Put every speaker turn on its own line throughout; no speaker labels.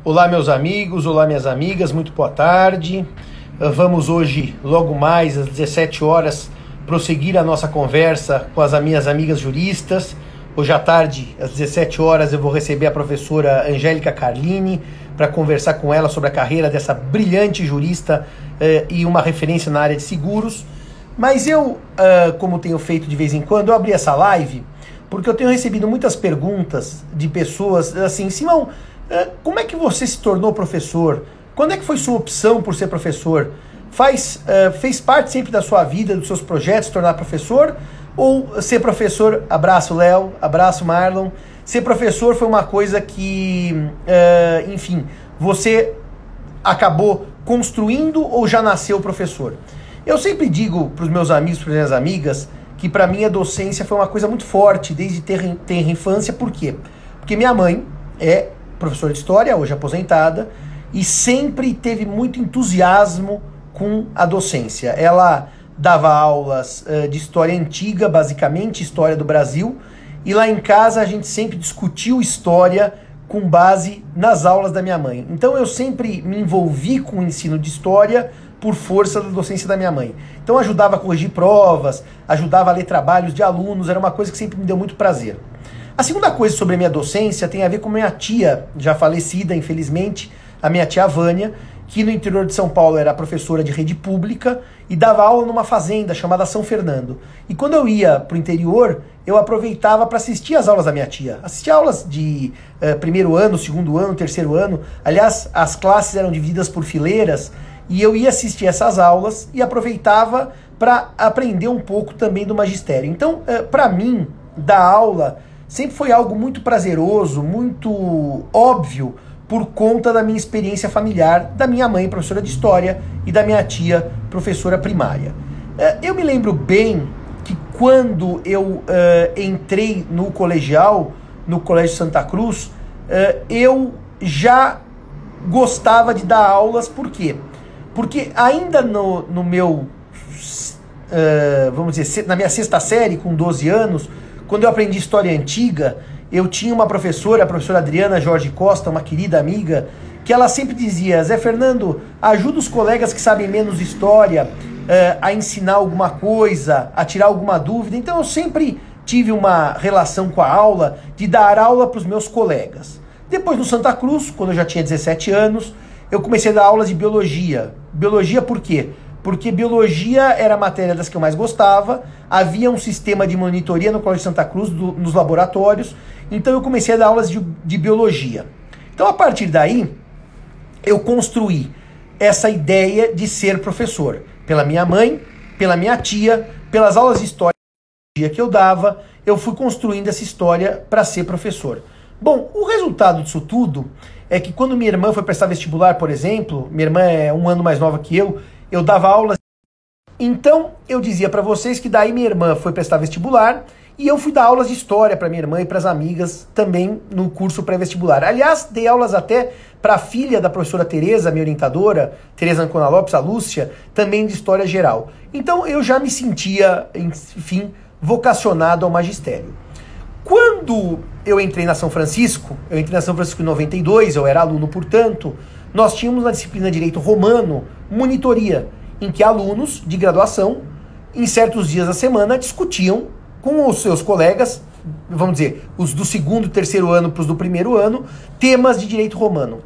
Olá, meus amigos, olá, minhas amigas, muito boa tarde. Vamos hoje, logo mais às 17 horas, prosseguir a nossa conversa com as minhas amigas juristas. Hoje à tarde, às 17 horas, eu vou receber a professora Angélica Carlini para conversar com ela sobre a carreira dessa brilhante jurista e uma referência na área de seguros. Mas eu, como tenho feito de vez em quando, eu abri essa live porque eu tenho recebido muitas perguntas de pessoas assim: Simão, como é que você se tornou professor? Quando é que foi sua opção por ser professor? Fez parte sempre da sua vida, dos seus projetos, se tornar professor? Ou ser professor, abraço Léo, abraço Marlon, ser professor foi uma coisa que, enfim, você acabou construindo ou já nasceu professor? Eu sempre digo para os meus amigos, para as minhas amigas, que para mim a docência foi uma coisa muito forte desde ter infância. Por quê? Porque minha mãe é professora de história, hoje aposentada, e sempre teve muito entusiasmo com a docência. Ela dava aulas de história antiga, basicamente história do Brasil, e lá em casa a gente sempre discutiu história com base nas aulas da minha mãe. Então eu sempre me envolvi com o ensino de história por força da docência da minha mãe. Então ajudava a corrigir provas, ajudava a ler trabalhos de alunos, era uma coisa que sempre me deu muito prazer. A segunda coisa sobre a minha docência tem a ver com minha tia, já falecida, infelizmente, a minha tia Vânia, que no interior de São Paulo era professora de rede pública e dava aula numa fazenda chamada São Fernando. E quando eu ia para o interior, eu aproveitava para assistir às aulas da minha tia. Assistia aulas de primeiro ano, segundo ano, terceiro ano. Aliás, as classes eram divididas por fileiras e eu ia assistir essas aulas e aproveitava para aprender um pouco também do magistério. Então, para mim, dar aula sempre foi algo muito prazeroso, muito óbvio, por conta da minha experiência familiar, da minha mãe, professora de história, e da minha tia, professora primária. Eu me lembro bem que quando eu entrei no colegial, no Colégio Santa Cruz, eu já gostava de dar aulas. Por quê? Porque ainda no meu, vamos dizer, na minha sexta série, com 12 anos, quando eu aprendi história antiga, eu tinha uma professora, a professora Adriana Jorge Costa, uma querida amiga, que ela sempre dizia: Zé Fernando, ajuda os colegas que sabem menos história a ensinar alguma coisa, a tirar alguma dúvida. Então eu sempre tive uma relação com a aula, de dar aula para os meus colegas. Depois no Santa Cruz, quando eu já tinha 17 anos, eu comecei a dar aulas de biologia. Biologia por quê? Porque biologia era a matéria das que eu mais gostava, havia um sistema de monitoria no Colégio Santa Cruz, nos laboratórios, então eu comecei a dar aulas de biologia. Então a partir daí, eu construí essa ideia de ser professor. Pela minha mãe, pela minha tia, pelas aulas de história que eu dava, eu fui construindo essa história para ser professor. Bom, o resultado disso tudo é que quando minha irmã foi prestar vestibular, por exemplo, minha irmã é um ano mais nova que eu dava aulas. Então eu dizia para vocês que daí minha irmã foi prestar vestibular e eu fui dar aulas de história para minha irmã e para as amigas também no curso pré-vestibular. Aliás, dei aulas até para a filha da professora Tereza, minha orientadora, Tereza Ancona Lopes, a Lúcia, também de história geral. Então eu já me sentia, enfim, vocacionado ao magistério. Quando eu entrei na São Francisco, em 92, eu era aluno, portanto, nós tínhamos na disciplina de Direito Romano monitoria, em que alunos de graduação, em certos dias da semana, discutiam com os seus colegas, vamos dizer, os do segundo e terceiro ano para os do primeiro ano, temas de direito romano.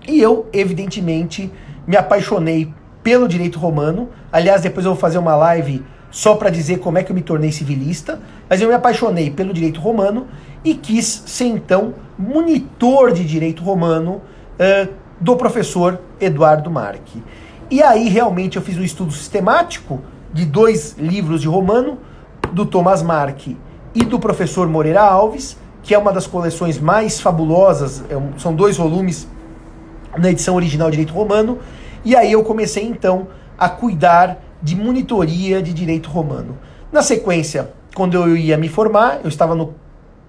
E eu, evidentemente, me apaixonei pelo direito romano. Aliás, depois eu vou fazer uma live só para dizer como é que eu me tornei civilista, mas eu me apaixonei pelo direito romano e quis ser, então, monitor de direito romano do professor Eduardo Marchi. E aí, realmente, eu fiz um estudo sistemático de 2 livros de romano, do Thomas Marchi e do professor Moreira Alves, que é uma das coleções mais fabulosas, são 2 volumes na edição original de Direito Romano, e aí eu comecei, então, a cuidar de monitoria de Direito Romano. Na sequência, quando eu ia me formar, eu estava no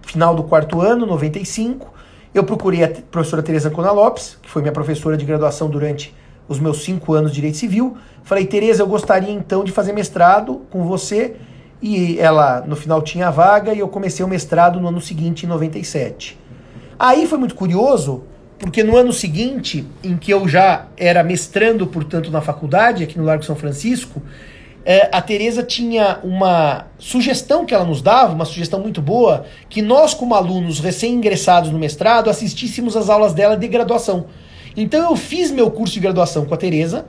final do 4º ano, 95, eu procurei a professora Tereza Ancona Lopes, que foi minha professora de graduação durante os meus 5 anos de Direito Civil. Falei: Tereza, eu gostaria então de fazer mestrado com você. E ela, no final, tinha a vaga e eu comecei o mestrado no ano seguinte, em 97. Aí foi muito curioso, porque no ano seguinte, em que eu já era mestrando, portanto, na faculdade, aqui no Largo São Francisco, a Tereza tinha uma sugestão que ela nos dava, uma sugestão muito boa, que nós, como alunos recém-ingressados no mestrado, assistíssemos às aulas dela de graduação. Então eu fiz meu curso de graduação com a Tereza,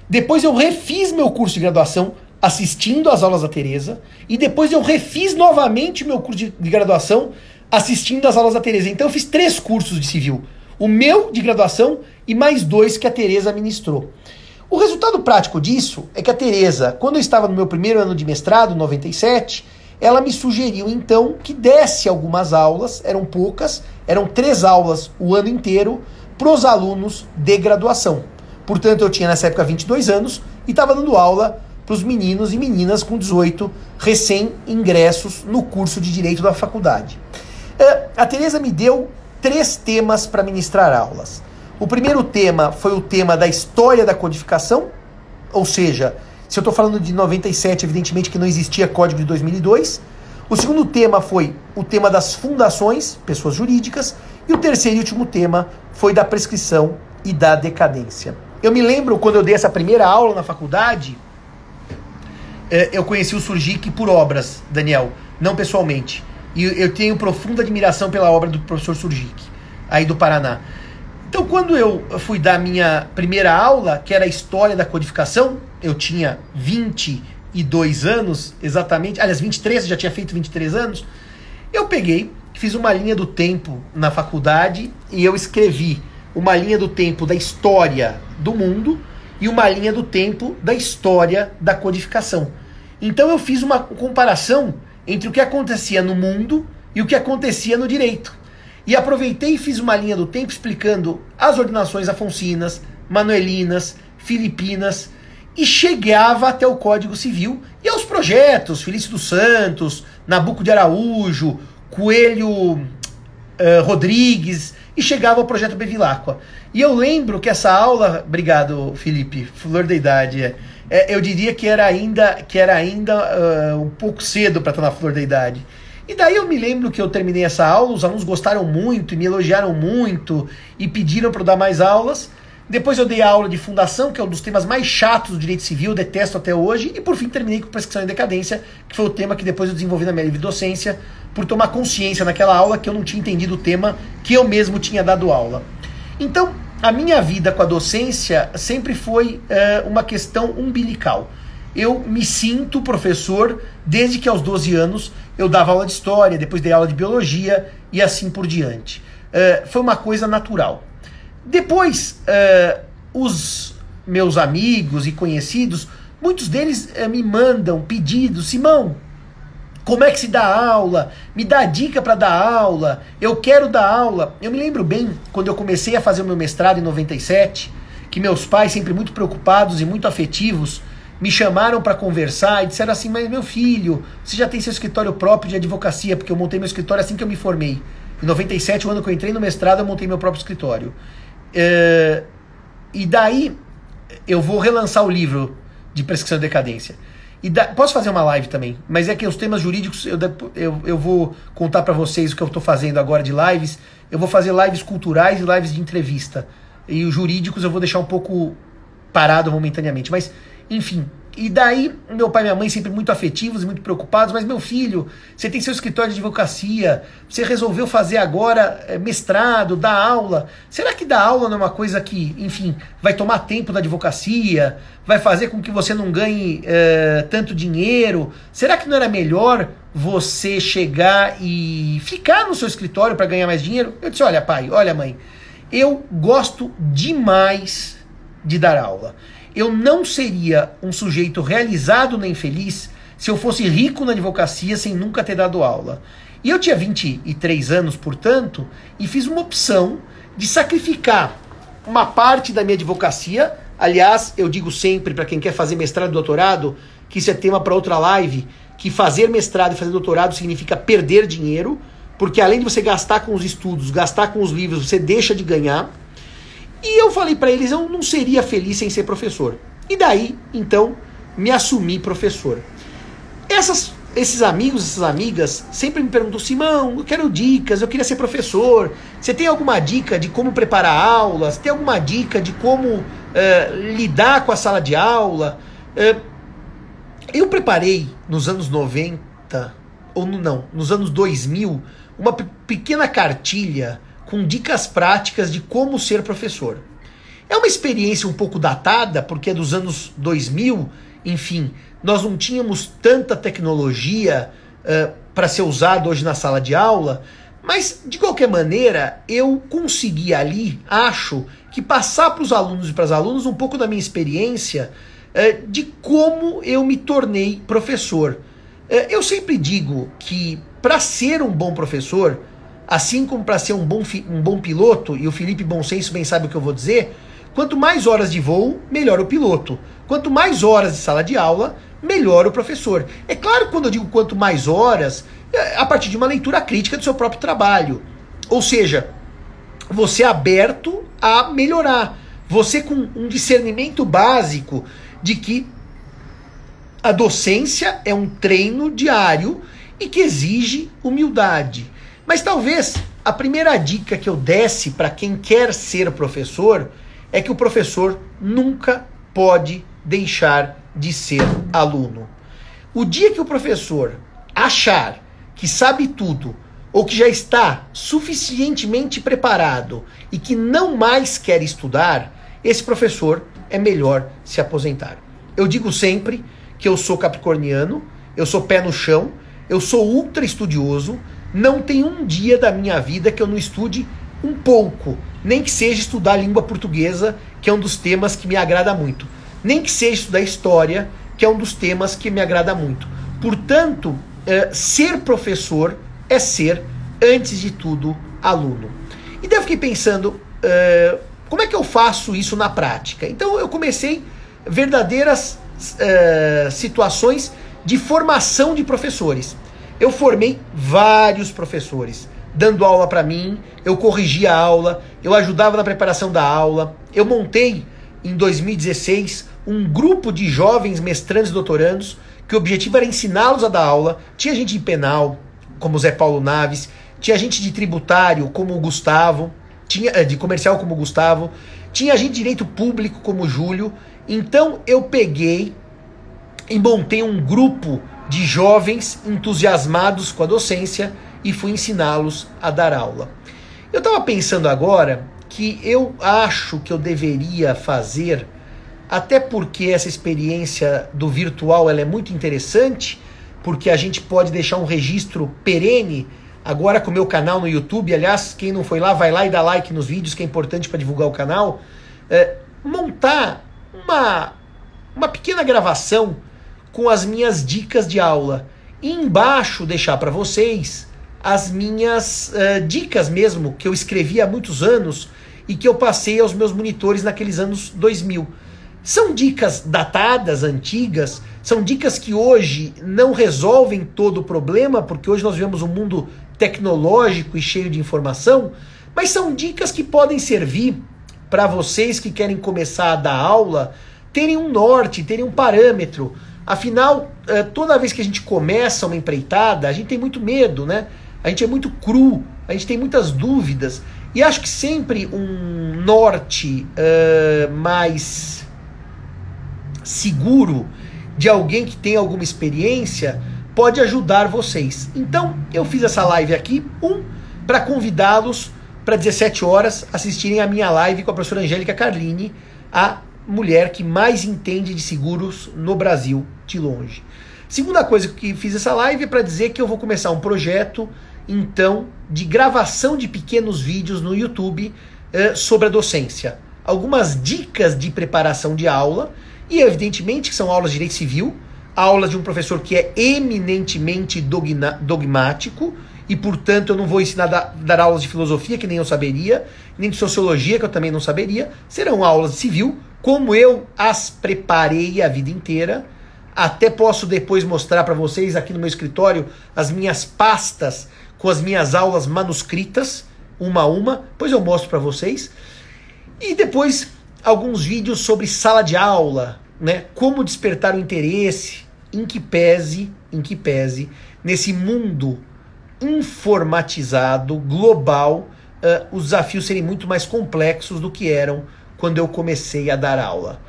depois eu refiz meu curso de graduação assistindo às aulas da Tereza, e depois eu refiz novamente o meu curso de graduação assistindo às aulas da Tereza. Então eu fiz 3 cursos de civil, o meu de graduação e mais 2 que a Tereza ministrou. O resultado prático disso é que a Tereza, quando eu estava no meu primeiro ano de mestrado, em 97, ela me sugeriu então que desse algumas aulas, eram poucas, eram 3 aulas o ano inteiro, para os alunos de graduação. Portanto, eu tinha nessa época 22 anos e estava dando aula para os meninos e meninas com 18 recém-ingressos no curso de Direito da faculdade. A Tereza me deu 3 temas para ministrar aulas. O primeiro tema foi o tema da história da codificação, ou seja, se eu estou falando de 97, evidentemente que não existia Código de 2002. O segundo tema foi o tema das fundações, pessoas jurídicas, e o terceiro e último tema foi da prescrição e da decadência. Eu me lembro quando eu dei essa primeira aula na faculdade, eu conheci o Surgic por obras, Daniel, não pessoalmente. E eu tenho profunda admiração pela obra do professor Surgic, aí do Paraná. Então, quando eu fui dar minha primeira aula, que era a história da codificação, eu tinha 22 anos, exatamente, aliás, 23, já tinha feito 23 anos, eu peguei, fiz uma linha do tempo na faculdade e eu escrevi uma linha do tempo da história do mundo e uma linha do tempo da história da codificação. Então eu fiz uma comparação entre o que acontecia no mundo e o que acontecia no direito. E aproveitei e fiz uma linha do tempo explicando as ordenações afoncinas, manuelinas, filipinas, e chegava até o Código Civil e aos projetos, Felício dos Santos, Nabuco de Araújo, Coelho Rodrigues, e chegava ao projeto Bevilacqua. E eu lembro que essa aula, obrigado Felipe, flor da idade, eu diria que era ainda um pouco cedo para estar na flor da idade. E daí eu me lembro que eu terminei essa aula, os alunos gostaram muito e me elogiaram muito e pediram para eu dar mais aulas. Depois eu dei a aula de fundação, que é um dos temas mais chatos do direito civil, eu detesto até hoje. E por fim terminei com prescrição e decadência, que foi o tema que depois eu desenvolvi na minha livre docência, por tomar consciência naquela aula que eu não tinha entendido o tema que eu mesmo tinha dado aula. Então, a minha vida com a docência sempre foi uma questão umbilical. Eu me sinto professor desde que aos 12 anos eu dava aula de história, depois dei aula de biologia e assim por diante. Foi uma coisa natural. Depois, os meus amigos e conhecidos, muitos deles me mandam pedidos: Simão, como é que se dá aula? Me dá dica para dar aula, eu quero dar aula. Eu me lembro bem, quando eu comecei a fazer o meu mestrado em 97, que meus pais, sempre muito preocupados e muito afetivos, me chamaram para conversar e disseram assim: mas meu filho, você já tem seu escritório próprio de advocacia? Porque eu montei meu escritório assim que eu me formei. Em 97, o ano que eu entrei no mestrado, eu montei meu próprio escritório. E daí eu vou relançar o livro de prescrição e decadência. Posso fazer uma live também, mas é que os temas jurídicos eu vou contar para vocês o que eu estou fazendo agora de lives. Eu vou fazer lives culturais e lives de entrevista. E os jurídicos eu vou deixar um pouco parado momentaneamente. Mas, enfim, e daí meu pai e minha mãe sempre muito afetivos e muito preocupados: mas meu filho, você tem seu escritório de advocacia, você resolveu fazer agora mestrado, dar aula, será que dar aula não é uma coisa que, enfim, vai tomar tempo da advocacia, vai fazer com que você não ganhe tanto dinheiro? Será que não era melhor você chegar e ficar no seu escritório para ganhar mais dinheiro? Eu disse: olha pai, olha mãe, eu gosto demais de dar aula. Eu não seria um sujeito realizado nem feliz se eu fosse rico na advocacia sem nunca ter dado aula. E eu tinha 23 anos, portanto, e fiz uma opção de sacrificar uma parte da minha advocacia. Aliás, eu digo sempre para quem quer fazer mestrado e doutorado, que isso é tema para outra live, que fazer mestrado e fazer doutorado significa perder dinheiro, porque além de você gastar com os estudos, gastar com os livros, você deixa de ganhar. E eu falei para eles: eu não seria feliz sem ser professor. E daí, então, me assumi professor. esses amigos, essas amigas sempre me perguntam: Simão, eu quero dicas, eu queria ser professor. Você tem alguma dica de como preparar aulas? Tem alguma dica de como lidar com a sala de aula? Eu preparei nos anos 90, nos anos 2000, uma pequena cartilha com dicas práticas de como ser professor. É uma experiência um pouco datada, porque é dos anos 2000, enfim, nós não tínhamos tanta tecnologia para ser usada hoje na sala de aula, mas, de qualquer maneira, eu consegui ali, acho, que passar para os alunos e para as alunas um pouco da minha experiência de como eu me tornei professor. Eu sempre digo que, para ser um bom professor, assim como para ser um bom piloto, e o Felipe Bonsenso bem sabe o que eu vou dizer, quanto mais horas de voo, melhor o piloto. Quanto mais horas de sala de aula, melhor o professor. É claro que quando eu digo quanto mais horas, a partir de uma leitura crítica do seu próprio trabalho. Ou seja, você aberto a melhorar. Você com um discernimento básico de que a docência é um treino diário e que exige humildade. Mas talvez a primeira dica que eu desse para quem quer ser professor é que o professor nunca pode deixar de ser aluno. O dia que o professor achar que sabe tudo ou que já está suficientemente preparado e que não mais quer estudar, esse professor é melhor se aposentar. Eu digo sempre que eu sou capricorniano, eu sou pé no chão, eu sou ultra estudioso, não tem um dia da minha vida que eu não estude um pouco, nem que seja estudar a língua portuguesa, que é um dos temas que me agrada muito, nem que seja estudar história, que é um dos temas que me agrada muito. Portanto, ser professor é ser, antes de tudo, aluno. E daí eu fiquei pensando, como é que eu faço isso na prática? Então eu comecei verdadeiras situações de formação de professores. Eu formei vários professores, dando aula para mim, eu corrigia a aula, eu ajudava na preparação da aula, eu montei em 2016 um grupo de jovens mestrandos e doutorandos que o objetivo era ensiná-los a dar aula. Tinha gente de penal, como o Zé Paulo Naves, tinha gente de tributário, como o Gustavo, de comercial, como o Gustavo, tinha gente de direito público, como o Júlio. Então eu peguei e montei um grupo de jovens entusiasmados com a docência e fui ensiná-los a dar aula. Eu estava pensando agora que eu acho que eu deveria fazer, até porque essa experiência do virtual ela é muito interessante, porque a gente pode deixar um registro perene, agora com o meu canal no YouTube. Aliás, quem não foi lá, vai lá e dá like nos vídeos, que é importante para divulgar o canal. Montar uma pequena gravação com as minhas dicas de aula. E embaixo deixar para vocês as minhas dicas mesmo, que eu escrevi há muitos anos e que eu passei aos meus monitores naqueles anos 2000. São dicas datadas, antigas, são dicas que hoje não resolvem todo o problema, porque hoje nós vivemos um mundo tecnológico e cheio de informação, mas são dicas que podem servir para vocês que querem começar a dar aula, terem um norte, terem um parâmetro. Afinal, toda vez que a gente começa uma empreitada, a gente tem muito medo, né? A gente é muito cru, a gente tem muitas dúvidas, e acho que sempre um norte mais seguro de alguém que tem alguma experiência pode ajudar vocês. Então eu fiz essa live aqui para convidá-los para 17 horas assistirem a minha live com a professora Angélica Carlini, a mulher que mais entende de seguros no Brasil, de longe. Segunda coisa que fiz essa live é para dizer que eu vou começar um projeto, então, de gravação de pequenos vídeos no YouTube sobre a docência. Algumas dicas de preparação de aula, e evidentemente que são aulas de direito civil, aulas de um professor que é eminentemente dogmático, e portanto eu não vou ensinar a dar aulas de filosofia, que nem eu saberia, nem de sociologia, que eu também não saberia. Serão aulas de civil, como eu as preparei a vida inteira. Até posso depois mostrar para vocês aqui no meu escritório as minhas pastas com as minhas aulas manuscritas, uma a uma, depois eu mostro para vocês. E depois alguns vídeos sobre sala de aula, né? Como despertar o interesse, em que pese em que pese, nesse mundo informatizado, global, os desafios serem muito mais complexos do que eram quando eu comecei a dar aula.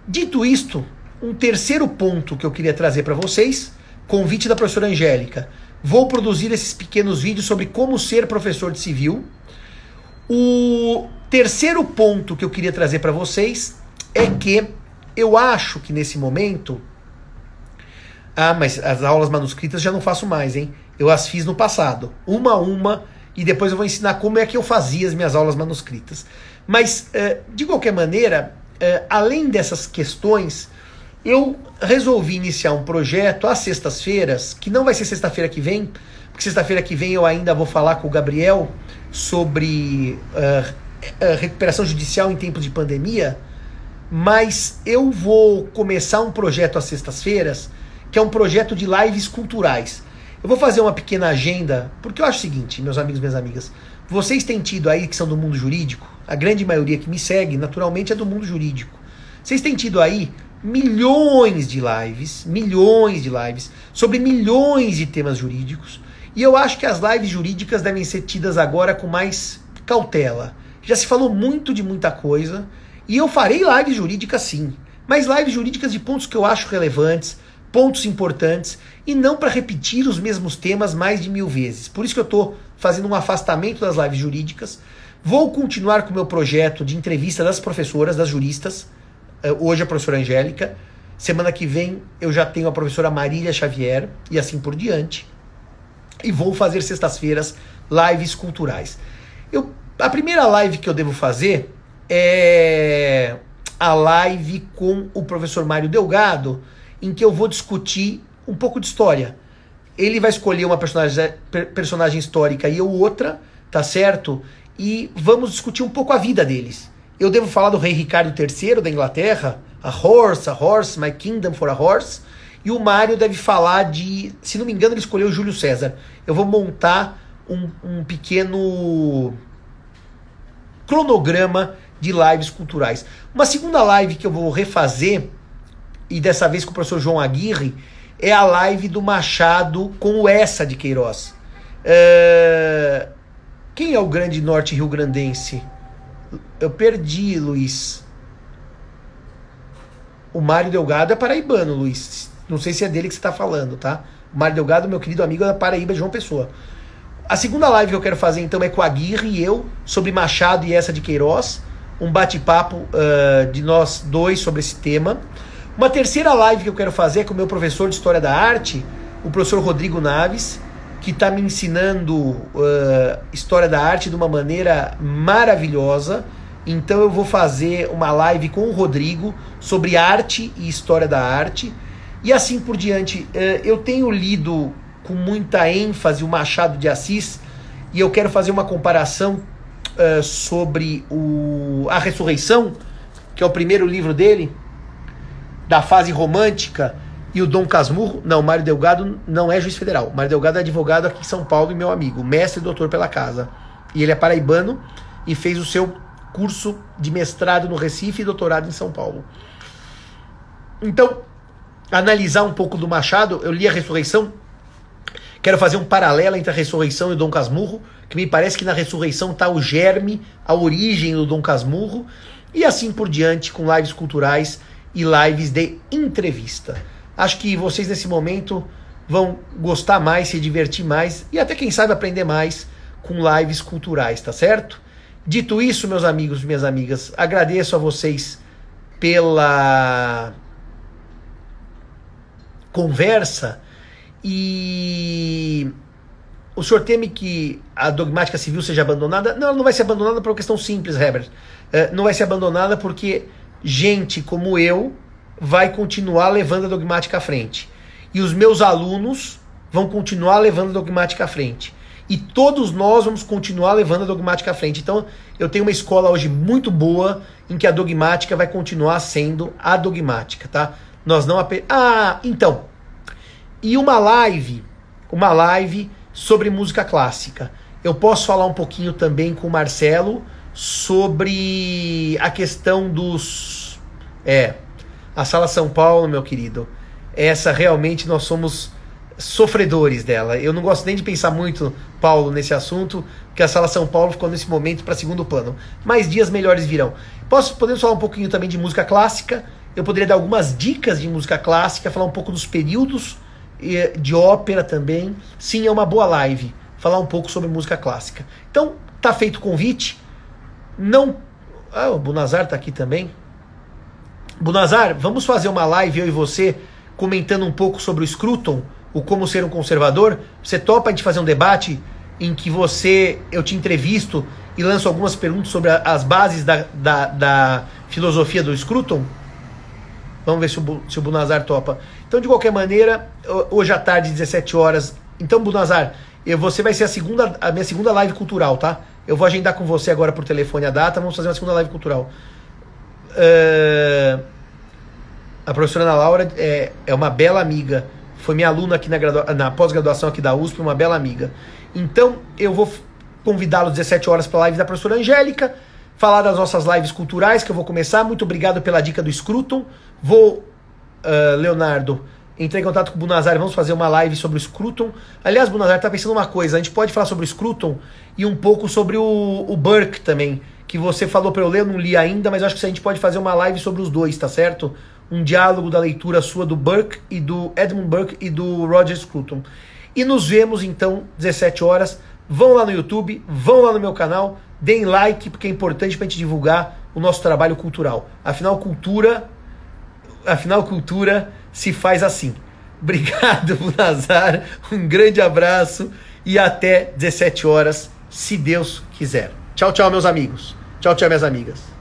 Dito isto, um terceiro ponto que eu queria trazer para vocês, convite da professora Angélica. Vou produzir esses pequenos vídeos sobre como ser professor de civil. O terceiro ponto que eu queria trazer para vocês é que eu acho que nesse momento... mas as aulas manuscritas já não faço mais, hein? Eu as fiz no passado, uma a uma, e depois eu vou ensinar como é que eu fazia as minhas aulas manuscritas. Mas, de qualquer maneira, além dessas questões, eu resolvi iniciar um projeto às sextas-feiras, que não vai ser sexta-feira que vem, porque sexta-feira que vem eu ainda vou falar com o Gabriel sobre recuperação judicial em tempos de pandemia, mas eu vou começar um projeto às sextas-feiras, que é um projeto de lives culturais. Eu vou fazer uma pequena agenda, porque eu acho o seguinte, meus amigos e minhas amigas, vocês têm tido aí, que são do mundo jurídico, a grande maioria que me segue, naturalmente, é do mundo jurídico. Vocês têm tido aí milhões de lives, sobre milhões de temas jurídicos, e eu acho que as lives jurídicas devem ser tidas agora com mais cautela. Já se falou muito de muita coisa, e eu farei lives jurídicas sim, mas lives jurídicas de pontos que eu acho relevantes, pontos importantes, e não para repetir os mesmos temas mais de 1000 vezes. Por isso que eu estou fazendo um afastamento das lives jurídicas. Vou continuar com o meu projeto de entrevista das professoras, das juristas. Hoje a professora Angélica. Semana que vem eu já tenho a professora Marília Xavier, e assim por diante. E vou fazer sextas-feiras lives culturais. A primeira live que eu devo fazer é a live com o professor Mário Delgado, em que eu vou discutir um pouco de história. Ele vai escolher uma personagem histórica e eu outra, tá certo? E vamos discutir um pouco a vida deles. Eu devo falar do rei Ricardo III da Inglaterra, a horse, my kingdom for a horse. E o Mário deve falar de, se não me engano, ele escolheu o Júlio César. Eu vou montar um pequeno cronograma de lives culturais. Uma segunda live que eu vou refazer, e dessa vez com o professor João Aguirre, é a live do Machado com o Essa de Queiroz. Quem é o grande norte rio-grandense? Eu perdi, Luiz. O Mário Delgado é paraibano, Luiz. Não sei se é dele que você está falando, tá? O Mário Delgado, meu querido amigo, é da Paraíba, de João Pessoa. A segunda live que eu quero fazer, então, é com a Aguirre e eu, sobre Machado e Essa de Queiroz. Um bate-papo de nós dois sobre esse tema. Uma terceira live que eu quero fazer é com o meu professor de História da Arte, o professor Rodrigo Naves, que está me ensinando História da Arte de uma maneira maravilhosa. Então eu vou fazer uma live com o Rodrigo sobre arte e História da Arte. E assim por diante. Eu tenho lido com muita ênfase o Machado de Assis, e eu quero fazer uma comparação sobre A Ressurreição, que é o primeiro livro dele, da fase romântica, e o Dom Casmurro. Não, o Mário Delgado não é juiz federal. O Mário Delgado é advogado aqui em São Paulo e meu amigo, mestre e doutor pela casa. E ele é paraibano e fez o seu curso de mestrado no Recife e doutorado em São Paulo. Então, analisar um pouco do Machado, eu li A Ressurreição, quero fazer um paralelo entre A Ressurreição e o Dom Casmurro, que me parece que na Ressurreição está o germe, a origem do Dom Casmurro, e assim por diante, com lives culturais e lives de entrevista. Acho que vocês nesse momento vão gostar mais, se divertir mais e até quem sabe aprender mais com lives culturais, tá certo? Dito isso, meus amigos e minhas amigas, agradeço a vocês pela conversa, e o senhor teme que a dogmática civil seja abandonada? Não, ela não vai ser abandonada por uma questão simples, Herbert. Não vai ser abandonada porque gente como eu vai continuar levando a dogmática à frente. E os meus alunos vão continuar levando a dogmática à frente. E todos nós vamos continuar levando a dogmática à frente. Então, eu tenho uma escola hoje muito boa em que a dogmática vai continuar sendo a dogmática, tá? Nós não apenas... então. E uma live sobre música clássica. Eu posso falar um pouquinho também com o Marcelo sobre a questão dos... a Sala São Paulo, meu querido. Essa realmente nós somos sofredores dela. Eu não gosto nem de pensar muito, Paulo, nesse assunto, porque a Sala São Paulo ficou nesse momento para segundo plano. Mais dias melhores virão. Podemos falar um pouquinho também de música clássica. Eu poderia dar algumas dicas de música clássica, falar um pouco dos períodos de ópera também. Sim, é uma boa live falar um pouco sobre música clássica. Então, tá feito o convite. Não... o Bunazar tá aqui também. Bunazar, vamos fazer uma live, eu e você, comentando um pouco sobre o Scruton, o Como Ser um Conservador. Você topa a gente fazer um debate em que eu te entrevisto e lanço algumas perguntas sobre as bases da filosofia do Scruton? Vamos ver se o Bunazar topa. Então, de qualquer maneira, hoje à tarde, 17 horas. Então, Bunazar, você vai ser a minha segunda live cultural, tá? Eu vou agendar com você agora por telefone a data. Vamos fazer uma segunda live cultural. A professora Ana Laura é uma bela amiga. Foi minha aluna aqui na pós-graduação aqui da USP, uma bela amiga. Então, eu vou convidá-lo às 17 horas para a live da professora Angélica, falar das nossas lives culturais, que eu vou começar. Muito obrigado pela dica do Scruton. Leonardo, entrei em contato com o Bunazar, vamos fazer uma live sobre o Scruton. Aliás, Bunazar, tá pensando uma coisa, a gente pode falar sobre o Scruton e um pouco sobre o Burke também, que você falou para eu ler, eu não li ainda, mas acho que a gente pode fazer uma live sobre os dois, tá certo? Um diálogo da leitura sua do Burke e do Edmund Burke e do Roger Scruton. E nos vemos então 17 horas. Vão lá no YouTube, vão lá no meu canal, deem like, porque é importante pra gente divulgar o nosso trabalho cultural. Afinal, cultura se faz assim. Obrigado, Bunazar. Um grande abraço e até 17 horas, se Deus quiser. Tchau, tchau, meus amigos. Tchau, tchau, minhas amigas.